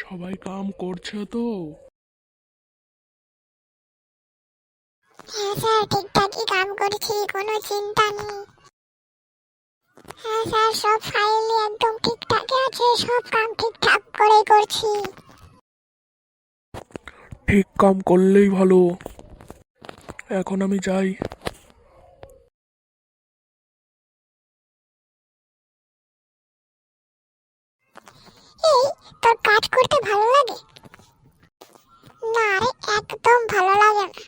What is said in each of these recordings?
সবাই কাম করছে তো? হ্যাঁ স্যার, ঠিকঠাকই কাম করছি, কোনো চিন্তা নেই। হ্যাঁ স্যার, সব ফাইলই একদম ঠিকঠাকই আছে, সব কাম ঠিকঠাক করেই করছি। ঠিক কাম করলেই ভালো। এখন আমি যাই। এই, তোর কাজ করতে ভালো লাগে? না রে, একদম ভালো লাগে না।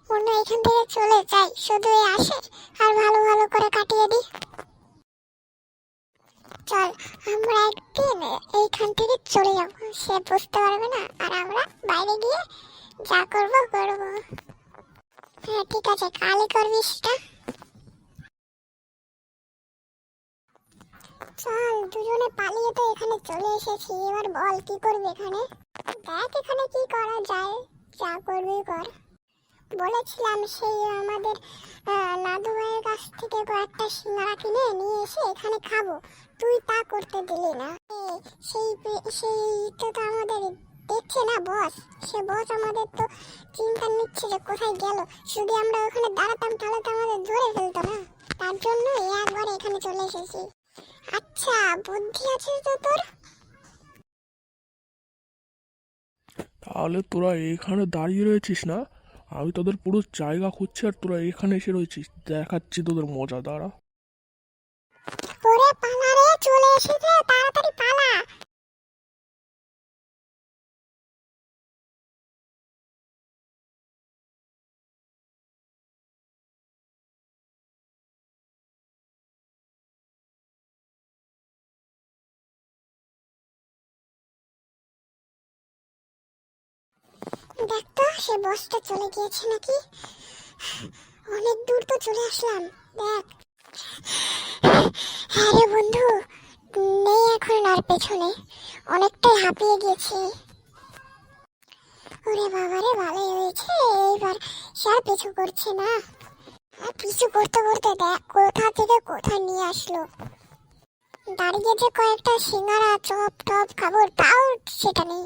মনে হয় এখান থেকে চলে যাই, শুধু এই আসে আর ভালো ভালো করে কাটিয়ে দিই। চল, আমরা একদিন এইখান থেকে চলে যাব, সে বুঝতে পারবে না, আর আমরা বাইরে গিয়ে যা করবো করবো। হ্যাঁ ঠিক আছে, কালই করবি সেটা। চল, দুজনে পালিয়ে তো এখানে চলে এসেছি, এবার বল কি করবি এখানে। দেখ এখানে কি করা যায়, যা করবি কর। বলেছিলাম সেই আমাদের নাদু ভাইয়ের কাছ থেকে কয়েকটা সিঙ্গারা কিনে নিয়ে এসে এখানে খাবো, তুই তা করতে দিলি না। সেই সেই তো আমাদের দেখছে না বস, সে বস আমাদের তো চিন্তা নিচ্ছে যে কোথায় গেল। যদি আমরা ওখানে দাঁড়াতাম তাহলে তো আমাদের ধরে ফেলতো না, তার জন্য একবার এখানে চলে এসেছি। আচ্ছা, বুদ্ধি আছে তো তোর? তাহলে তোরা এখানে দাঁড়িয়ে রয়েছিস না? আমি তোদের পুরো জায়গা খুঁজছি আর তোরা এখানে এসে রয়েছিস। দেখাচ্ছি তোদের মজা, দাঁড়া। ওরে পালা রে, চলে এসেছে, তাড়াতাড়ি পালা। দেখ তো, সে বসটা চলে গিয়েছে নাকি। অনেক দূর তো চলে আসলাম, দেখ। হ্যাঁ রে বন্ধু, নেই এখন আর পেছনে, অনেকটাই হাঁপিয়ে গেছি। ওরে বাবারে, ভালোই হয়েছে, এইবার সে আর পিছু করছে না। আর পিছু করতে করতে দেখ কোথা থেকে কোথায় নিয়ে আসলো। দাঁড়িয়ে যে কয়েকটা সিঙ্গারা চপ টপ খাবো, তাও সেটা নেই।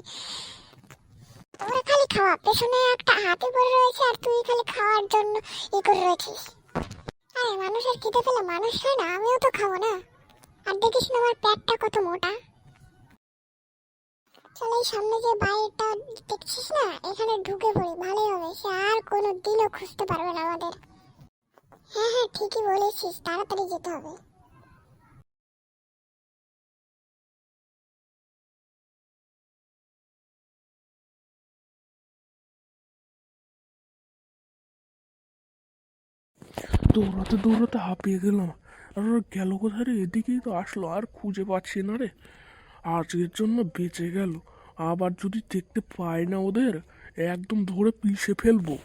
তোরা খালি খাওয়া, পেছনে একটা হাতি পড়ে রয়েছে আর তুই খালি খাওয়ার জন্য করে রয়েছিস। আরে মানুষের খিদে পেলে মানুষ হয় না, আমিও তো খাবো না। আর দেখিস না আমার পেটটা কত মোটা। চল, এই সামনে যে বাড়িটা দেখছিস না, এখানে ঢুকে পড়ি, ভালোই হবে, সে আর কোনো দিনও খুঁজতে পারবে না আমাদের। হ্যাঁ হ্যাঁ, ঠিকই বলেছিস, তাড়াতাড়ি যেতে হবে। দৌড়াতে দৌড়াতে হাঁপিয়ে গেলাম। আর ওরা গেল কোথায় রে? এদিকেই তো আসলো, আর খুঁজে পাচ্ছি না রে। আজকের জন্য বেঁচে গেল। আবার যদি দেখতে পাই না ওদের, একদম ধরে পিষে ফেলবো।